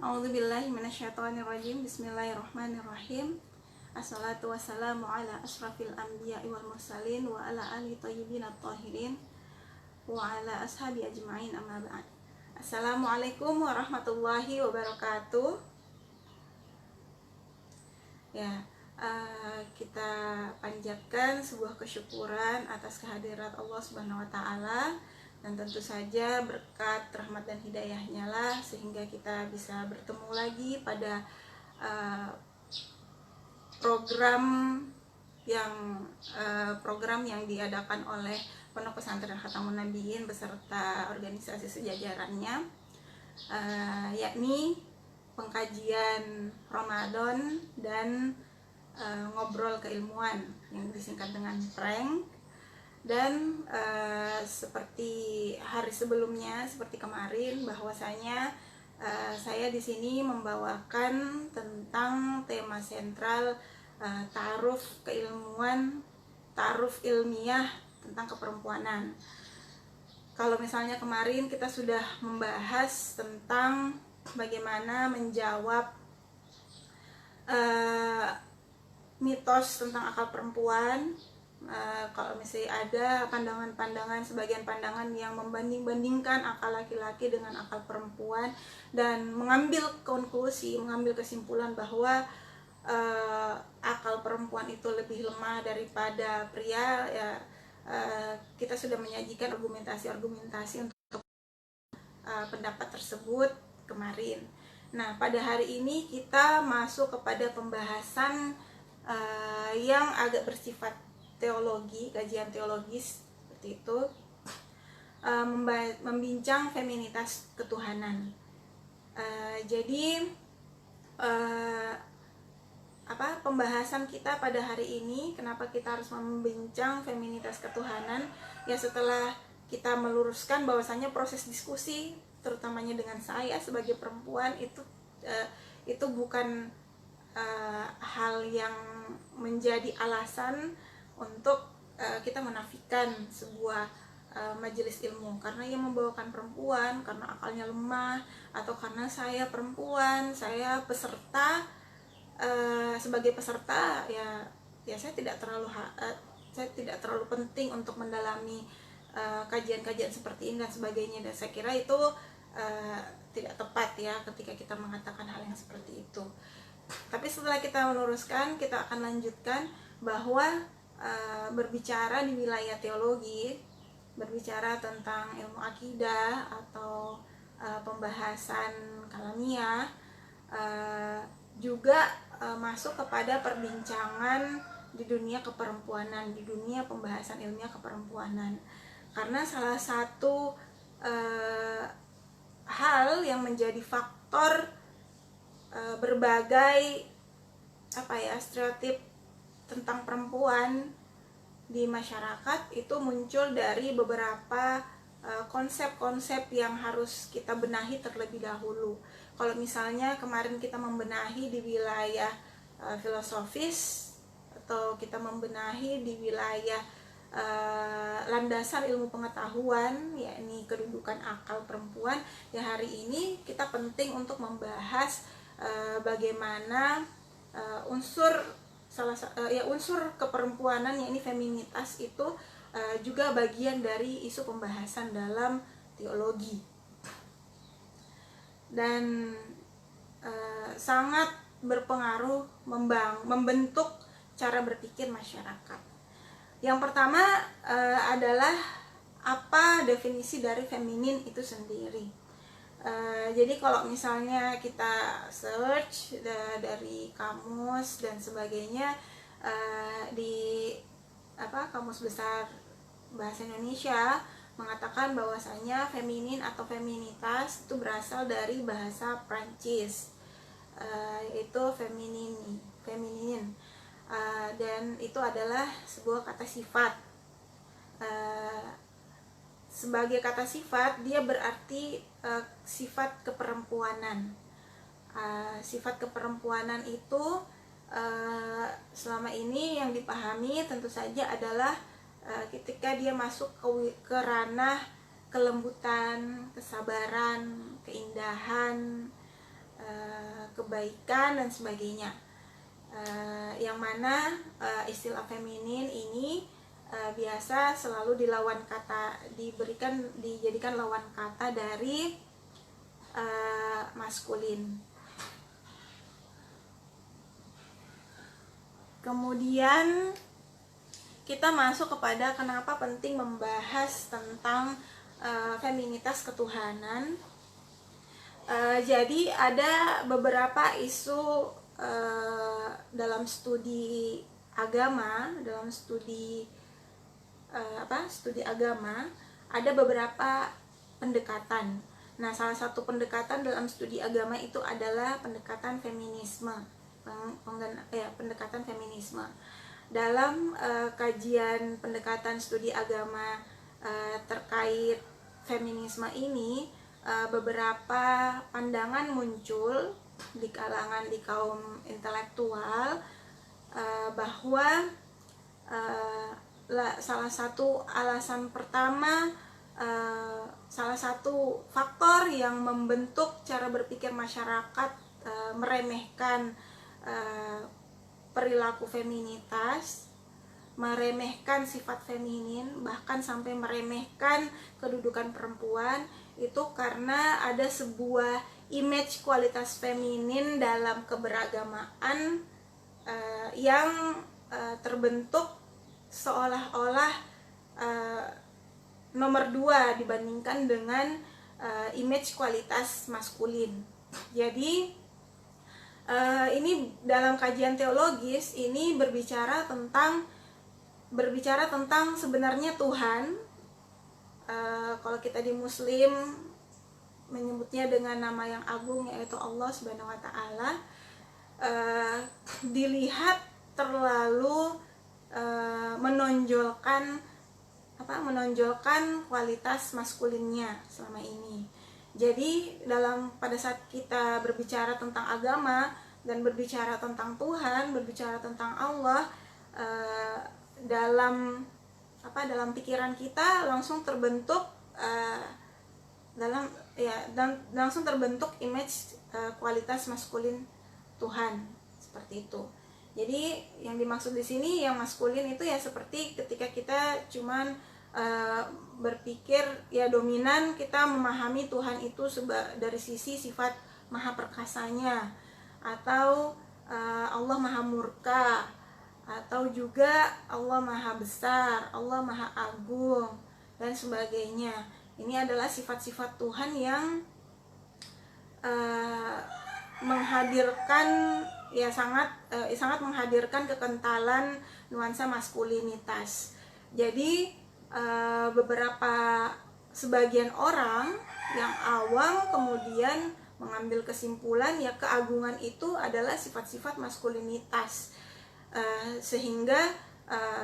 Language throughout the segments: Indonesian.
A'udzubillahi minasyaitonirrajim. Bismillahirrahmanirrahim. Assalatu wassalamu ala asyrafil anbiya'i wal mursalin wa ala alihi thayyibin at-thahirin wa ala ashabi ajma'in, amma ba'd. Assalamualaikum warahmatullahi wabarakatuh. Ya, kita panjatkan sebuah kesyukuran atas kehadirat Allah Subhanahu wa taala, dan tentu saja berkat rahmat dan hidayahnya lah sehingga kita bisa bertemu lagi pada program yang diadakan oleh Pondok Pesantren Khatamun Nabiyyin beserta organisasi sejajarannya, yakni pengkajian Ramadan dan ngobrol keilmuan yang disingkat dengan prank. Dan seperti hari sebelumnya, seperti kemarin, bahwasanya saya di sini membawakan tentang tema sentral ta'aruf keilmuan, ta'aruf ilmiah tentang keperempuanan. Kalau misalnya kemarin kita sudah membahas tentang bagaimana menjawab mitos tentang akal perempuan. Kalau misalnya ada pandangan-pandangan, sebagian pandangan yang membanding-bandingkan akal laki-laki dengan akal perempuan dan mengambil konklusi, mengambil kesimpulan bahwa akal perempuan itu lebih lemah daripada pria, ya, kita sudah menyajikan argumentasi untuk pendapat tersebut kemarin. Nah, pada hari ini kita masuk kepada pembahasan yang agak bersifat teologi, kajian teologis seperti itu, membincang feminitas ketuhanan. Jadi pembahasan kita pada hari ini, kenapa kita harus membincang feminitas ketuhanan? Ya, setelah kita meluruskan bahwasanya proses diskusi, terutamanya dengan saya sebagai perempuan, itu bukan hal yang menjadi alasan untuk kita menafikan sebuah majelis ilmu karena ia membawakan perempuan, karena akalnya lemah, atau karena saya perempuan, saya peserta, sebagai peserta ya saya tidak terlalu penting untuk mendalami kajian-kajian seperti ini dan sebagainya, dan saya kira itu tidak tepat ya ketika kita mengatakan hal yang seperti itu. Tapi setelah kita meluruskan, kita akan lanjutkan bahwa berbicara di wilayah teologi, berbicara tentang ilmu akidah atau pembahasan kalamiah, juga masuk kepada perbincangan di dunia keperempuanan, di dunia pembahasan ilmiah keperempuanan. Karena salah satu hal yang menjadi faktor berbagai stereotip tentang perempuan di masyarakat itu muncul dari beberapa konsep-konsep yang harus kita benahi terlebih dahulu. Kalau misalnya kemarin kita membenahi di wilayah filosofis, atau kita membenahi di wilayah landasan ilmu pengetahuan, yakni kedudukan akal perempuan, ya hari ini kita penting untuk membahas bagaimana unsur keperempuanan, yakni feminitas itu juga bagian dari isu pembahasan dalam teologi, dan sangat berpengaruh membentuk cara berpikir masyarakat. Yang pertama adalah apa definisi dari feminin itu sendiri. Jadi kalau misalnya kita search dari kamus dan sebagainya, di Kamus Besar Bahasa Indonesia mengatakan bahwasanya feminin atau feminitas itu berasal dari bahasa Prancis, yaitu feminin, dan itu adalah sebuah kata sifat. Sebagai kata sifat, dia berarti sifat keperempuanan. Sifat keperempuanan itu selama ini yang dipahami tentu saja adalah ketika dia masuk ke ranah kelembutan, kesabaran, keindahan, kebaikan dan sebagainya. Yang mana istilah feminin ini biasa selalu dijadikan lawan kata dari maskulin. Kemudian kita masuk kepada kenapa penting membahas tentang feminitas ketuhanan. Jadi ada beberapa isu dalam studi agama, studi agama ada beberapa pendekatan. Nah, salah satu pendekatan dalam studi agama itu adalah pendekatan feminisme, pendekatan feminisme. Dalam kajian pendekatan studi agama terkait feminisme ini, beberapa pandangan muncul di kaum intelektual bahwa salah satu faktor yang membentuk cara berpikir masyarakat meremehkan perilaku feminitas, meremehkan sifat feminin, bahkan sampai meremehkan kedudukan perempuan, itu karena ada sebuah image kualitas feminin dalam keberagamaan yang terbentuk seolah-olah nomor 2 dibandingkan dengan image kualitas maskulin. Jadi ini dalam kajian teologis ini berbicara tentang sebenarnya Tuhan. Kalau kita di Muslim menyebutnya dengan nama yang agung, yaitu Allah Subhanahu wa Ta'ala, dilihat terlalu menonjolkan kualitas maskulinnya selama ini. Jadi pada saat kita berbicara tentang agama dan berbicara tentang Tuhan, berbicara tentang Allah, dalam pikiran kita langsung terbentuk langsung terbentuk image kualitas maskulin Tuhan, seperti itu. Jadi yang dimaksud di sini yang maskulin itu ya seperti ketika kita cuman berpikir ya dominan, kita memahami Tuhan itu dari sisi sifat maha perkasanya, atau Allah maha murka, atau juga Allah maha besar, Allah maha agung, dan sebagainya. Ini adalah sifat-sifat Tuhan yang menghadirkan sangat menghadirkan kekentalan nuansa maskulinitas. Jadi sebagian orang yang awam kemudian mengambil kesimpulan ya keagungan itu adalah sifat-sifat maskulinitas, sehingga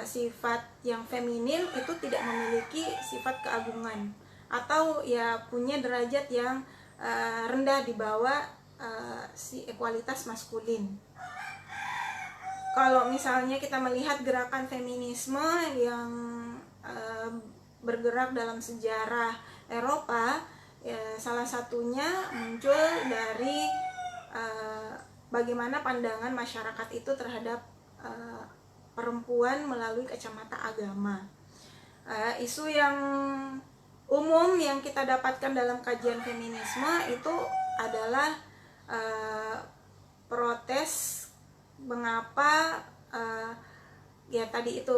sifat yang feminin itu tidak memiliki sifat keagungan, atau ya punya derajat yang rendah di bawah kualitas maskulin. Kalau misalnya kita melihat gerakan feminisme yang bergerak dalam sejarah Eropa, salah satunya muncul dari bagaimana pandangan masyarakat itu terhadap perempuan melalui kacamata agama. Isu yang umum yang kita dapatkan dalam kajian feminisme itu adalah protes mengapa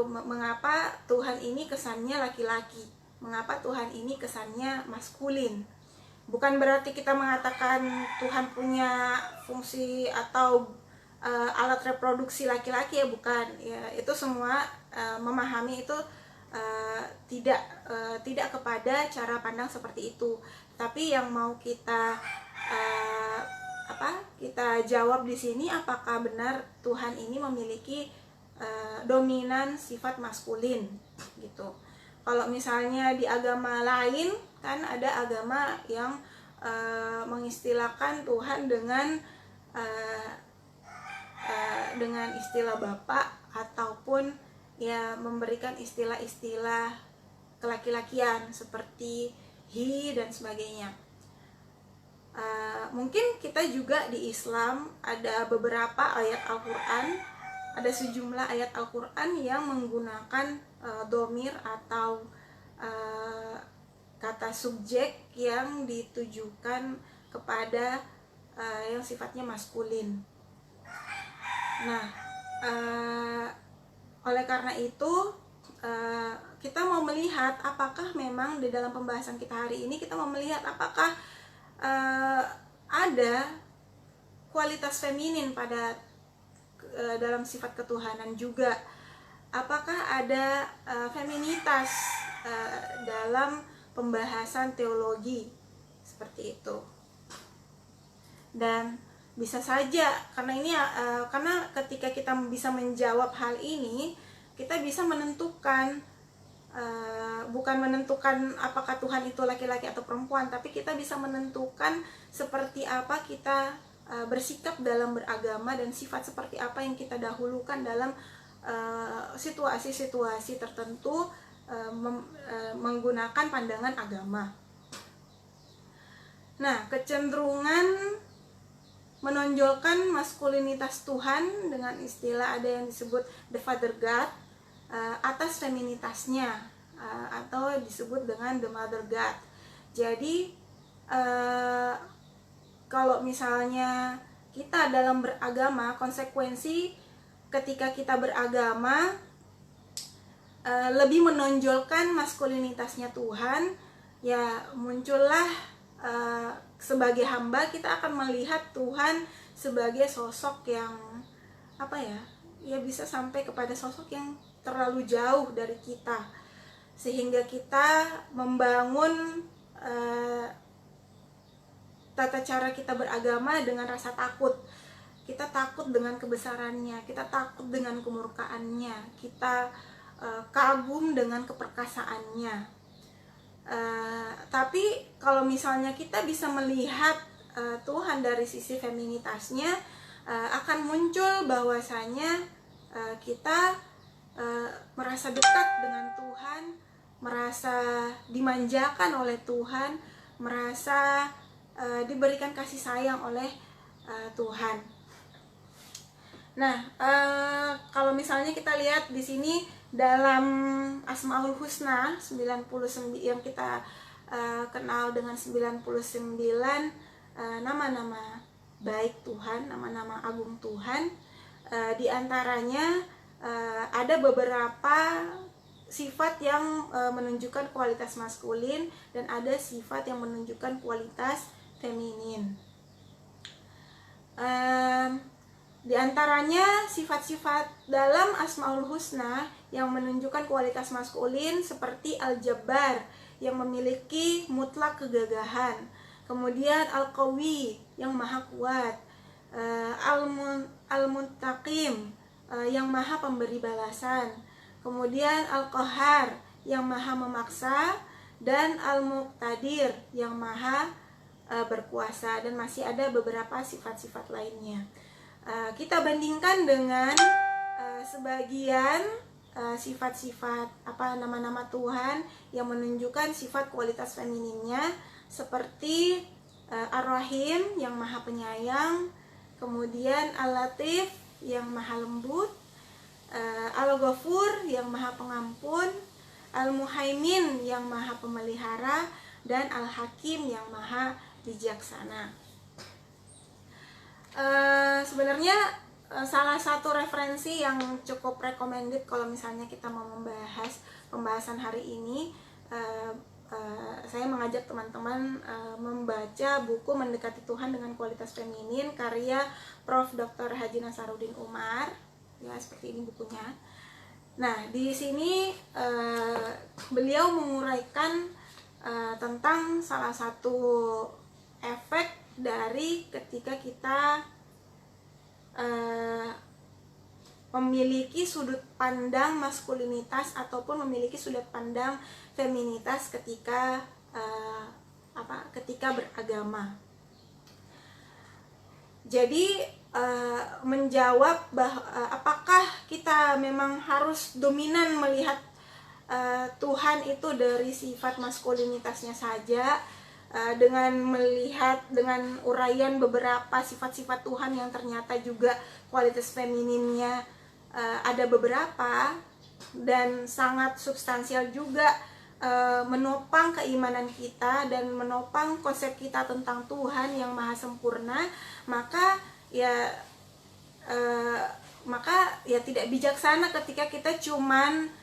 mengapa Tuhan ini kesannya laki-laki, mengapa Tuhan ini kesannya maskulin. Bukan berarti kita mengatakan Tuhan punya fungsi atau alat reproduksi laki-laki, ya bukan. Ya, itu semua memahami itu tidak kepada cara pandang seperti itu. Tapi yang mau kita jawab di sini, apakah benar Tuhan ini memiliki dominan sifat maskulin gitu. Kalau misalnya di agama lain kan ada agama yang mengistilahkan Tuhan dengan istilah bapak, ataupun ya memberikan istilah-istilah kelaki-lakian seperti he dan sebagainya. mungkin kita juga di Islam ada beberapa ayat Al-Quran, ada sejumlah ayat Al-Quran yang menggunakan domir atau kata subjek yang ditujukan kepada yang sifatnya maskulin. Nah, oleh karena itu kita mau melihat apakah memang di dalam pembahasan kita hari ini kita mau melihat apakah ada kualitas feminin pada dalam sifat ketuhanan juga. Apakah ada feminitas dalam pembahasan teologi seperti itu. Dan bisa saja karena ini karena ketika kita bisa menjawab hal ini, kita bisa menentukan bukan menentukan apakah Tuhan itu laki-laki atau perempuan, tapi kita bisa menentukan seperti apa kita bersikap dalam beragama dan sifat seperti apa yang kita dahulukan dalam situasi-situasi tertentu menggunakan pandangan agama. Nah, kecenderungan menonjolkan maskulinitas Tuhan dengan istilah ada yang disebut the Father God atas feminitasnya atau disebut dengan the Mother God. Jadi kalau misalnya kita dalam beragama, konsekuensi ketika kita beragama lebih menonjolkan maskulinitasnya Tuhan, ya muncullah sebagai hamba kita akan melihat Tuhan sebagai sosok yang ya bisa sampai kepada sosok yang terlalu jauh dari kita, sehingga kita membangun tata cara kita beragama dengan rasa takut. Kita takut dengan kebesarannya, kita takut dengan kemurkaannya, kita kagum dengan keperkasaannya. Tapi kalau misalnya kita bisa melihat Tuhan dari sisi feminitasnya, akan muncul bahwasanya kita merasa dekat dengan Tuhan, merasa dimanjakan oleh Tuhan, merasa diberikan kasih sayang oleh Tuhan. Nah, kalau misalnya kita lihat di sini dalam Asmaul Husna 99 yang kita kenal dengan 99 nama-nama baik Tuhan, nama-nama agung Tuhan, di antaranya ada beberapa sifat yang menunjukkan kualitas maskulin dan ada sifat yang menunjukkan kualitas feminin. Di antaranya sifat-sifat dalam Asmaul Husna yang menunjukkan kualitas maskulin seperti Al-Jabbar yang memiliki mutlak kegagahan, kemudian Al-Qawi yang maha kuat, Al-Muntaqim yang maha pemberi balasan, kemudian Al-Qahar yang maha memaksa, dan Al-Muqtadir yang maha berkuasa, dan masih ada beberapa sifat-sifat lainnya. Kita bandingkan dengan sebagian sifat-sifat nama-nama Tuhan yang menunjukkan sifat kualitas femininnya, seperti Ar-Rahim yang maha penyayang, kemudian Al-Latif yang maha lembut, Al-Ghafur yang maha pengampun, Al-Muhaimin yang maha pemelihara, dan Al-Hakim yang maha bijaksana. Sebenarnya salah satu referensi yang cukup recommended kalau misalnya kita mau membahas pembahasan hari ini, saya mengajak teman-teman membaca buku Mendekati Tuhan dengan Kualitas Feminin karya Prof. Dr. Haji Nasaruddin Umar. Ya, seperti ini bukunya. Nah, di sini beliau menguraikan tentang salah satu efek dari ketika kita memiliki sudut pandang maskulinitas ataupun memiliki sudut pandang feminitas ketika ketika beragama. Jadi menjawab apakah kita memang harus dominan melihat Tuhan itu dari sifat maskulinitasnya saja, dengan melihat, dengan uraian beberapa sifat-sifat Tuhan yang ternyata juga kualitas femininnya ada beberapa dan sangat substansial juga, menopang keimanan kita dan menopang konsep kita tentang Tuhan yang maha sempurna, maka ya tidak bijaksana ketika kita cuman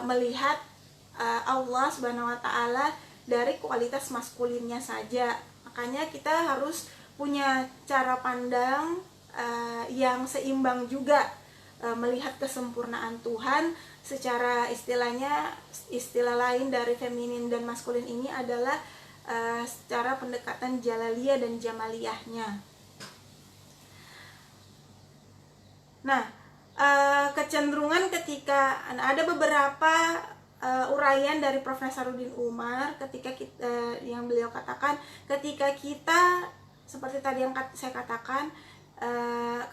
melihat Allah Subhanahu wa taala dari kualitas maskulinnya saja. Makanya kita harus punya cara pandang yang seimbang juga, melihat kesempurnaan Tuhan secara istilah lain dari feminin dan maskulin ini adalah secara pendekatan jalaliyah dan jamaliyahnya. Nah, kecenderungan ketika ada beberapa uraian dari Prof. Nasaruddin Umar ketika kita, yang beliau katakan, ketika kita seperti tadi yang saya katakan,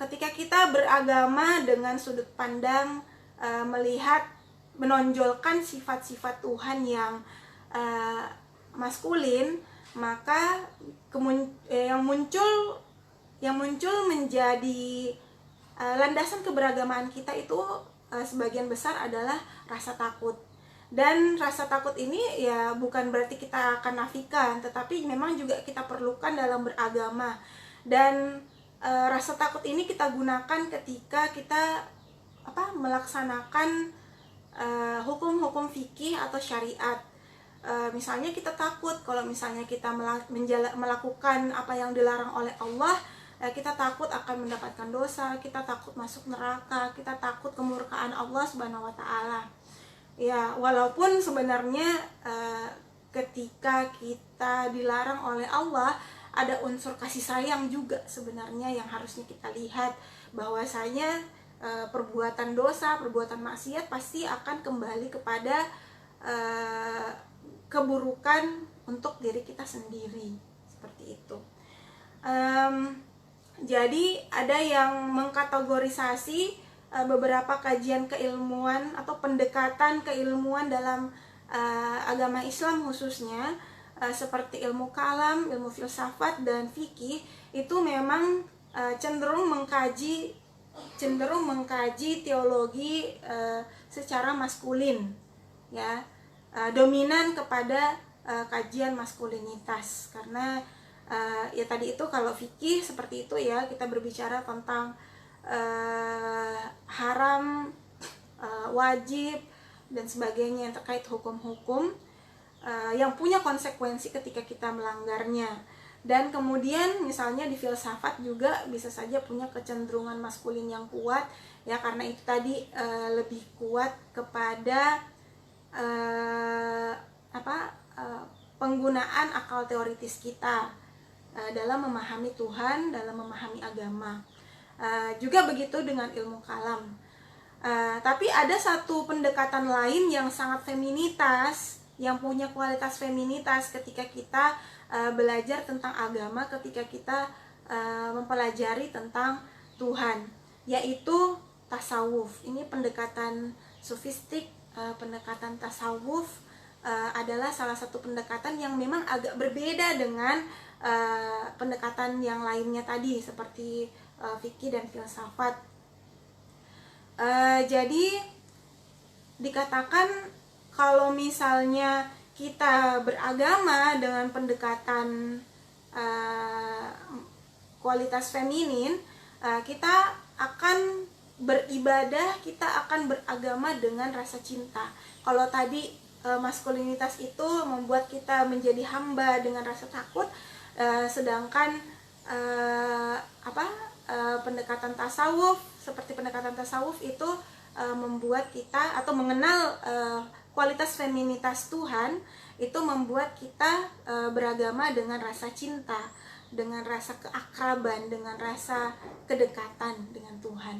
ketika kita beragama dengan sudut pandang melihat menonjolkan sifat-sifat Tuhan yang maskulin, maka yang muncul menjadi landasan keberagamaan kita itu sebagian besar adalah rasa takut. Dan rasa takut ini ya bukan berarti kita akan nafikan, tetapi memang juga kita perlukan dalam beragama. Dan rasa takut ini kita gunakan ketika kita melaksanakan hukum-hukum fikih atau syariat. Misalnya kita takut kalau misalnya kita melakukan apa yang dilarang oleh Allah, kita takut akan mendapatkan dosa, kita takut masuk neraka, kita takut kemurkaan Allah Subhanahu wa taala. Ya, walaupun sebenarnya ketika kita dilarang oleh Allah, ada unsur kasih sayang juga sebenarnya yang harusnya kita lihat, bahwasanya perbuatan dosa, perbuatan maksiat pasti akan kembali kepada keburukan untuk diri kita sendiri, seperti itu. Jadi ada yang mengkategorisasi beberapa kajian keilmuan atau pendekatan keilmuan dalam agama Islam khususnya, seperti ilmu kalam, ilmu filsafat, dan fikih, itu memang cenderung mengkaji teologi secara maskulin, ya, dominan kepada kajian maskulinitas. Karena ya tadi itu kalau fikih seperti itu ya, kita berbicara tentang haram, wajib, dan sebagainya yang terkait hukum-hukum yang punya konsekuensi ketika kita melanggarnya. Dan kemudian misalnya di filsafat juga bisa saja punya kecenderungan maskulin yang kuat, ya, karena itu tadi lebih kuat kepada penggunaan akal teoritis kita dalam memahami Tuhan, dalam memahami agama. Juga begitu dengan ilmu kalam. Tapi ada satu pendekatan lain yang sangat feminitas, yang punya kualitas feminitas ketika kita belajar tentang agama, ketika kita mempelajari tentang Tuhan, yaitu tasawuf. Ini pendekatan sufistik, pendekatan tasawuf adalah salah satu pendekatan yang memang agak berbeda dengan pendekatan yang lainnya tadi, seperti fikih dan filsafat. Jadi dikatakan kalau misalnya kita beragama dengan pendekatan kualitas feminin, kita akan beribadah, kita akan beragama dengan rasa cinta. Kalau tadi maskulinitas itu membuat kita menjadi hamba dengan rasa takut, sedangkan pendekatan tasawuf, seperti pendekatan tasawuf itu membuat kita atau mengenal kualitas feminitas Tuhan, itu membuat kita beragama dengan rasa cinta, dengan rasa keakraban, dengan rasa kedekatan dengan Tuhan.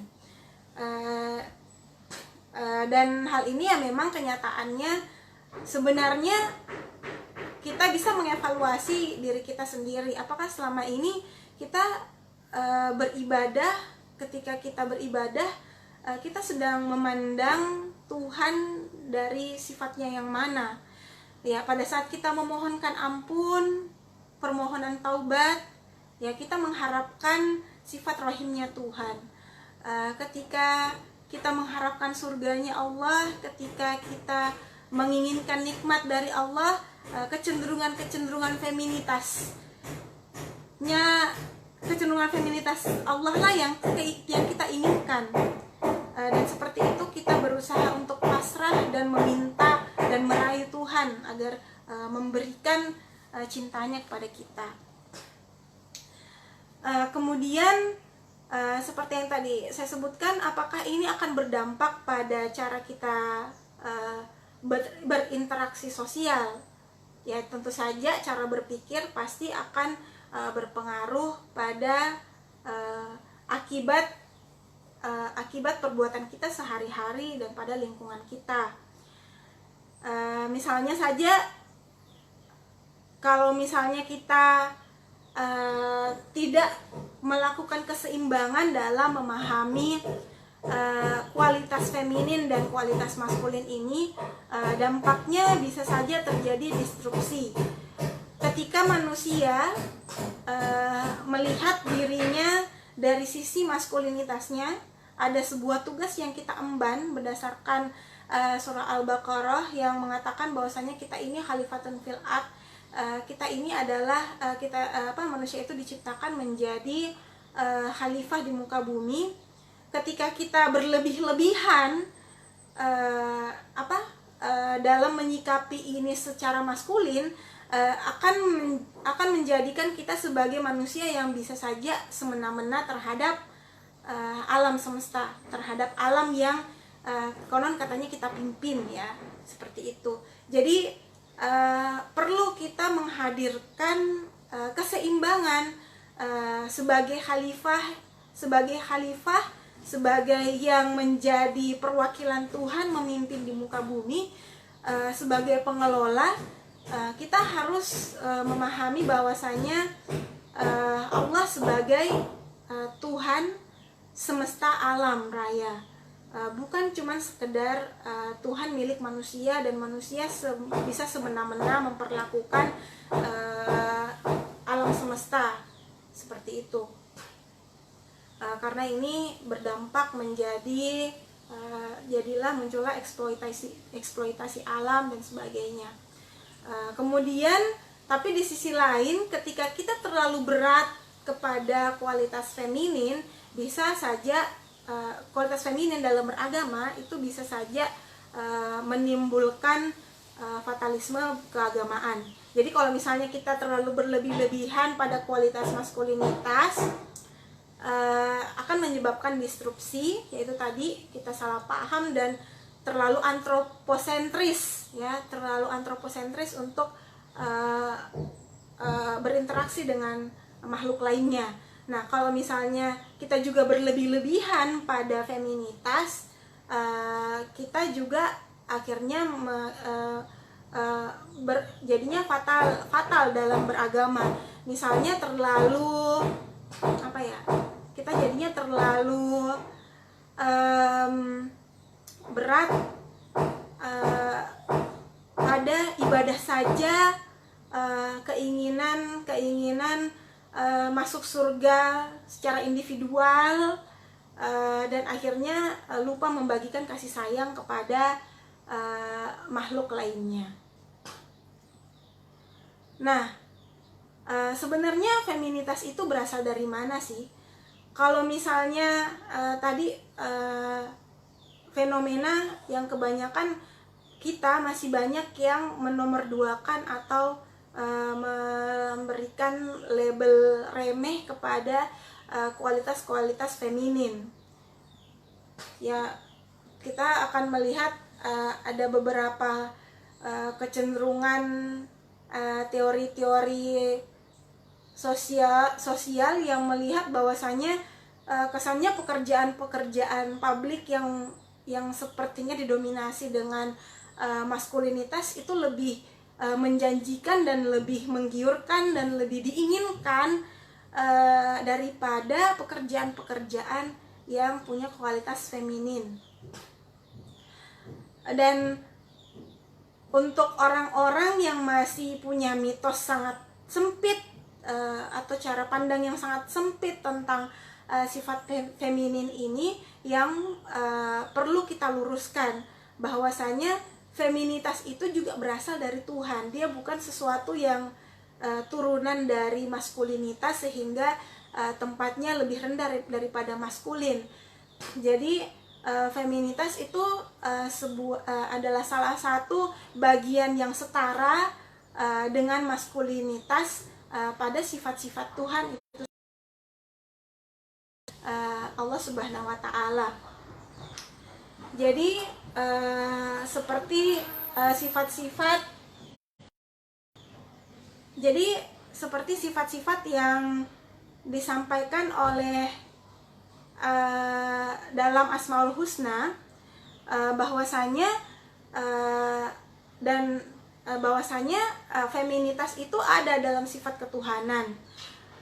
Dan hal ini ya memang kenyataannya sebenarnya kita bisa mengevaluasi diri kita sendiri. Apakah selama ini kita beribadah, ketika kita beribadah kita sedang memandang Tuhan dari sifatnya yang mana? Ya, pada saat kita memohonkan ampun, permohonan taubat, ya kita mengharapkan sifat rahimnya Tuhan. Ketika kita mengharapkan surganya Allah, ketika kita menginginkan nikmat dari Allah, kecenderungan feminitas Allah lah yang kita inginkan. Dan seperti itu kita berusaha untuk pasrah dan meminta dan merayu Tuhan agar memberikan cintanya kepada kita. Kemudian seperti yang tadi saya sebutkan, apakah ini akan berdampak pada cara kita berinteraksi sosial? Ya tentu saja cara berpikir pasti akan berpengaruh pada akibat perbuatan kita sehari-hari dan pada lingkungan kita. Misalnya saja, kalau misalnya kita tidak melakukan keseimbangan dalam memahami kualitas feminin dan kualitas maskulin ini, dampaknya bisa saja terjadi disrupsi. Ketika manusia melihat dirinya dari sisi maskulinitasnya, ada sebuah tugas yang kita emban berdasarkan surah Al-Baqarah yang mengatakan bahwasanya kita ini khalifatun fil ard. Kita ini adalah manusia itu diciptakan menjadi khalifah di muka bumi. Ketika kita berlebih-lebihan dalam menyikapi ini secara maskulin, akan menjadikan kita sebagai manusia yang bisa saja semena-mena terhadap alam semesta, terhadap alam yang konon katanya kita pimpin, ya, seperti itu. Jadi perlu kita menghadirkan keseimbangan sebagai khalifah, sebagai yang menjadi perwakilan Tuhan memimpin di muka bumi, sebagai pengelola. Kita harus memahami bahwasanya Allah sebagai Tuhan semesta alam raya, bukan cuma sekedar Tuhan milik manusia dan manusia bisa semena-mena memperlakukan alam semesta seperti itu. Karena ini berdampak menjadi muncullah eksploitasi alam dan sebagainya. Kemudian, tapi di sisi lain, ketika kita terlalu berat kepada kualitas feminin, bisa saja kualitas feminin dalam beragama itu bisa saja menimbulkan fatalisme keagamaan. Jadi kalau misalnya kita terlalu berlebih-lebihan pada kualitas maskulinitas, akan menyebabkan disrupsi, yaitu tadi kita salah paham dan terlalu antropocentris, ya, terlalu antropocentris untuk berinteraksi dengan makhluk lainnya. Nah, kalau misalnya kita juga berlebih-lebihan pada feminitas, kita juga akhirnya jadinya fatal dalam beragama. Misalnya terlalu kita jadinya terlalu berat pada ibadah saja, keinginan masuk surga secara individual, dan akhirnya lupa membagikan kasih sayang kepada makhluk lainnya. Nah, sebenarnya feminitas itu berasal dari mana sih? Kalau misalnya tadi fenomena yang kebanyakan kita masih banyak yang menomorduakan atau memberikan label remeh kepada kualitas-kualitas feminin. Ya, kita akan melihat ada beberapa kecenderungan teori-teori sosial yang melihat bahwasanya kesannya pekerjaan publik yang sepertinya didominasi dengan maskulinitas itu lebih menjanjikan dan lebih menggiurkan dan lebih diinginkan daripada pekerjaan-pekerjaan yang punya kualitas feminin. Dan untuk orang-orang yang masih punya mitos sangat sempit, atau cara pandang yang sangat sempit tentang sifat feminin ini yang perlu kita luruskan, bahwasanya feminitas itu juga berasal dari Tuhan. Dia bukan sesuatu yang turunan dari maskulinitas sehingga tempatnya lebih rendah daripada maskulin. Jadi feminitas itu adalah salah satu bagian yang setara dengan maskulinitas pada sifat-sifat Tuhan itu, Allah Subhanahu wa Ta'ala. Jadi seperti sifat-sifat yang disampaikan oleh dalam Asmaul Husna, bahwasanya feminitas itu ada dalam sifat ketuhanan,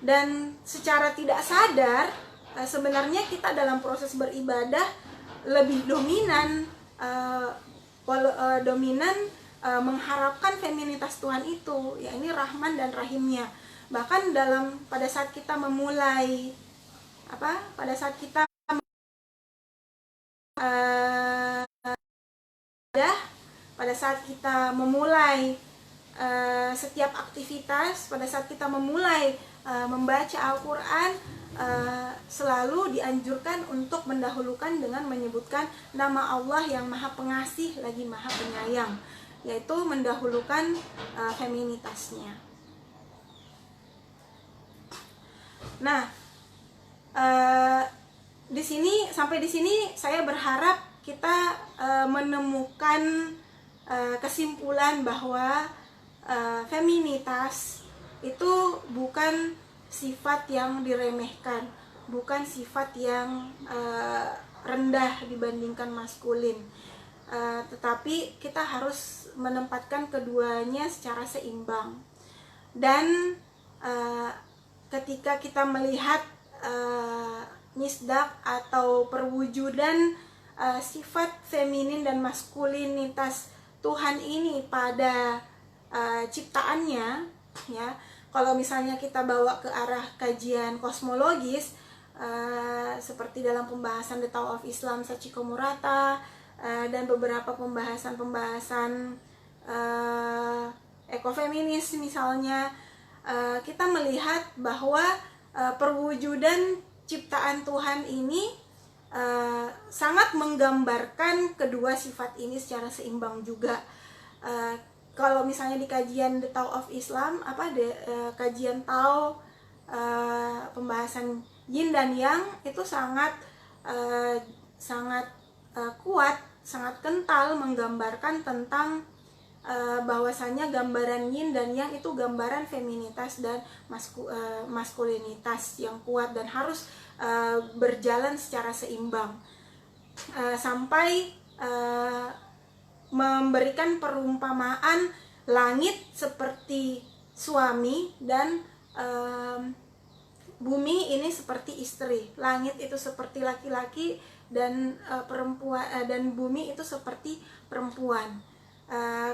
dan secara tidak sadar sebenarnya kita dalam proses beribadah lebih dominan mengharapkan feminitas Tuhan itu, ya ini Rahman dan Rahimnya. Bahkan pada saat kita memulai setiap aktivitas, pada saat kita memulai membaca Al-Quran, selalu dianjurkan untuk mendahulukan dengan menyebutkan nama Allah yang Maha Pengasih lagi Maha Penyayang, yaitu mendahulukan feminitasnya. Nah, sampai di sini saya berharap kita menemukan kesimpulan bahwa feminitas itu bukan sifat yang diremehkan, bukan sifat yang rendah dibandingkan maskulin, tetapi kita harus menempatkan keduanya secara seimbang. Dan ketika kita melihat misdak atau perwujudan sifat feminin dan maskulinitas Tuhan ini pada ciptaannya, ya, kalau misalnya kita bawa ke arah kajian kosmologis, seperti dalam pembahasan The Tao of Islam Sachiko Murata, dan beberapa pembahasan ekofeminis misalnya, kita melihat bahwa perwujudan ciptaan Tuhan ini sangat menggambarkan kedua sifat ini secara seimbang juga. Kalau misalnya di kajian The Tao of Islam, kajian Tao, pembahasan Yin dan Yang itu sangat kuat, sangat kental menggambarkan tentang bahwasanya gambaran Yin dan Yang itu gambaran feminitas dan maskulinitas yang kuat dan harus berjalan secara seimbang, sampai memberikan perumpamaan langit seperti suami dan bumi ini seperti istri. Langit itu seperti laki-laki dan perempuan, dan bumi itu seperti perempuan.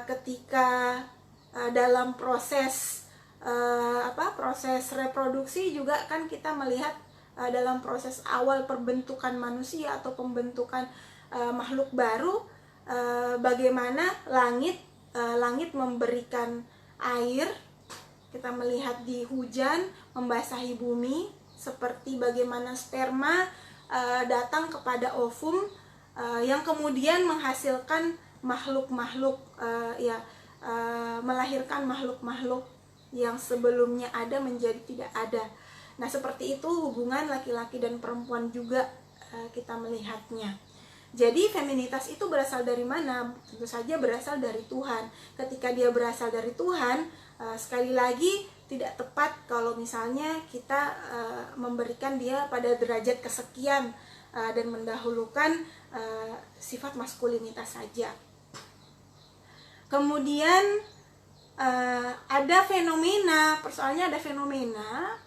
Ketika dalam proses reproduksi juga kan kita melihat dalam proses awal perbentukan manusia atau pembentukan makhluk baru, bagaimana langit memberikan air. Kita melihat di hujan membasahi bumi, seperti bagaimana sperma datang kepada ovum yang kemudian menghasilkan makhluk-makhluk, melahirkan makhluk-makhluk yang sebelumnya ada menjadi tidak ada. Nah, seperti itu hubungan laki-laki dan perempuan juga kita melihatnya. Jadi feminitas itu berasal dari mana? Tentu saja berasal dari Tuhan. Ketika dia berasal dari Tuhan, sekali lagi tidak tepat kalau misalnya kita memberikan dia pada derajat kesekian dan mendahulukan sifat maskulinitas saja. Kemudian ada fenomena, persoalannya ada fenomena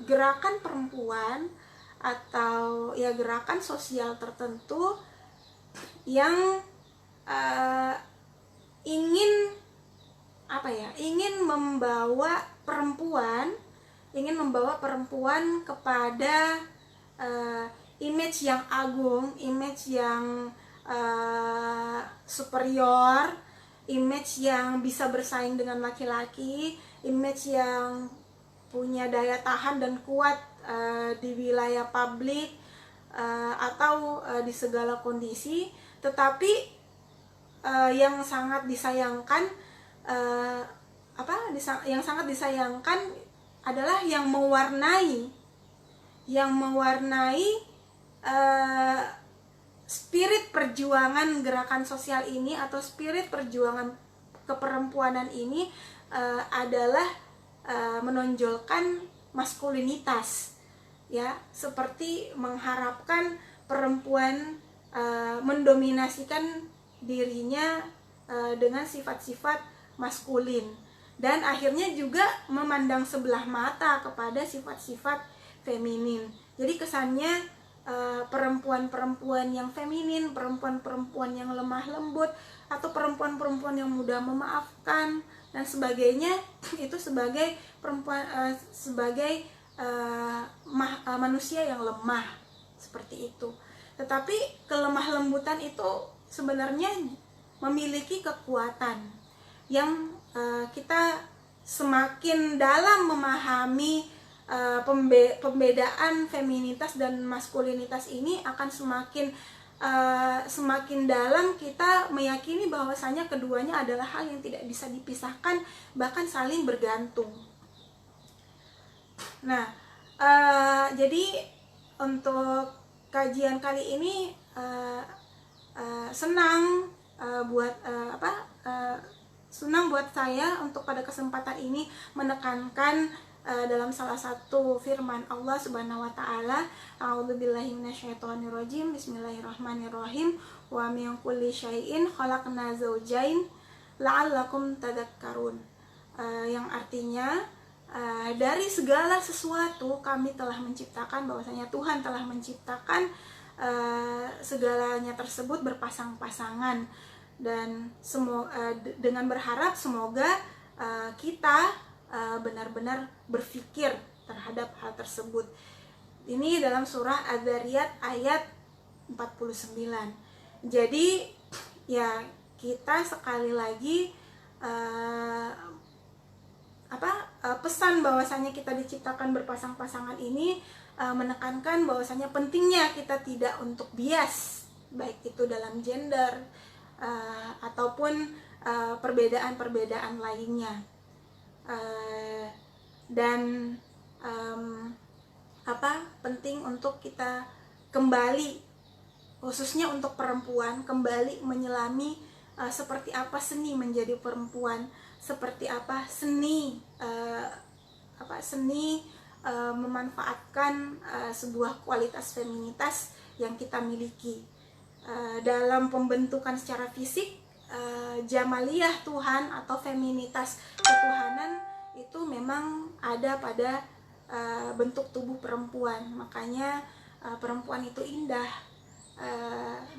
gerakan perempuan atau ya gerakan sosial tertentu yang ingin ingin membawa perempuan kepada image yang agung, image yang superior, image yang bisa bersaing dengan laki-laki, image yang punya daya tahan dan kuat di wilayah publik atau di segala kondisi. Tetapi yang sangat disayangkan adalah yang mewarnai spirit perjuangan gerakan sosial ini atau spirit perjuangan keperempuanan ini adalah menonjolkan maskulinitas, ya, seperti mengharapkan perempuan mendominasikan dirinya dengan sifat-sifat maskulin, dan akhirnya juga memandang sebelah mata kepada sifat-sifat feminin. Jadi kesannya perempuan-perempuan yang feminin, perempuan-perempuan yang lemah lembut, atau perempuan-perempuan yang mudah memaafkan dan sebagainya, itu sebagai perempuan manusia yang lemah, seperti itu. Tetapi kelemah lembutan itu sebenarnya memiliki kekuatan yang kita semakin dalam memahami pembedaan feminitas dan maskulinitas ini akan semakin dalam kita meyakini bahwasanya keduanya adalah hal yang tidak bisa dipisahkan, bahkan saling bergantung. Nah, jadi untuk kajian kali ini senang buat saya untuk pada kesempatan ini menekankan dalam salah satu firman Allah Subhanahu wa taala, a'udzubillahi minasyaitonirrajim, bismillahirrahmanirrahim, wa min kulli syai'in khalaqna zawjain la'allakum tadhakkarun. Yang artinya dari segala sesuatu kami telah menciptakan, bahwasanya Tuhan telah menciptakan segalanya tersebut berpasang-pasangan, dan dengan berharap semoga kita benar-benar berpikir terhadap hal tersebut. Ini dalam surah Az-Zariyat ayat 49. Jadi ya, kita sekali lagi pesan bahwasanya kita diciptakan berpasang-pasangan ini menekankan bahwasanya pentingnya kita tidak untuk bias, baik itu dalam gender ataupun perbedaan-perbedaan lainnya. Dan penting untuk kita kembali, khususnya untuk perempuan, kembali menyelami seperti apa seni menjadi perempuan, seperti apa seni memanfaatkan sebuah kualitas feminitas yang kita miliki dalam pembentukan secara fisik. Jamaliyah Tuhan atau feminitas ketuhanan itu memang ada pada bentuk tubuh perempuan. Makanya perempuan itu indah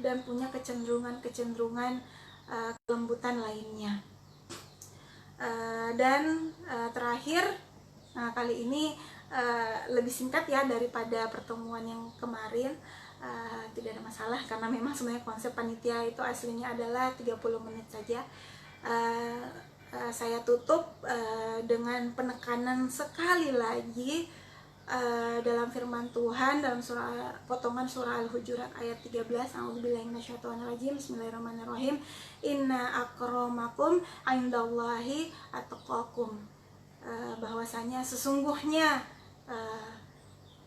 dan punya kecenderungan kelembutan lainnya. Dan terakhir, kali ini lebih singkat ya daripada pertemuan yang kemarin. Tidak ada masalah karena memang sebenarnya konsep panitia itu aslinya adalah 30 menit saja. Saya tutup dengan penekanan sekali lagi dalam firman Tuhan dalam potongan surah Al-Hujurat ayat 13, a'udzubillahi minasyaitonirrajim, bismillahirrahmanirrahim, inna akramakum indallahi atqakum. Bahwasanya sesungguhnya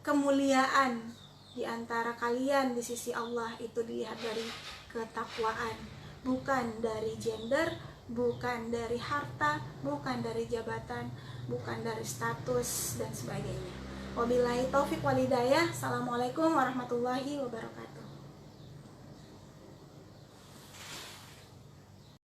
kemuliaan di antara kalian di sisi Allah itu dilihat dari ketakwaan, bukan dari gender, bukan dari harta, bukan dari jabatan, bukan dari status dan sebagainya. Wabillahi taufik wal hidayah. Assalamualaikum warahmatullahi wabarakatuh.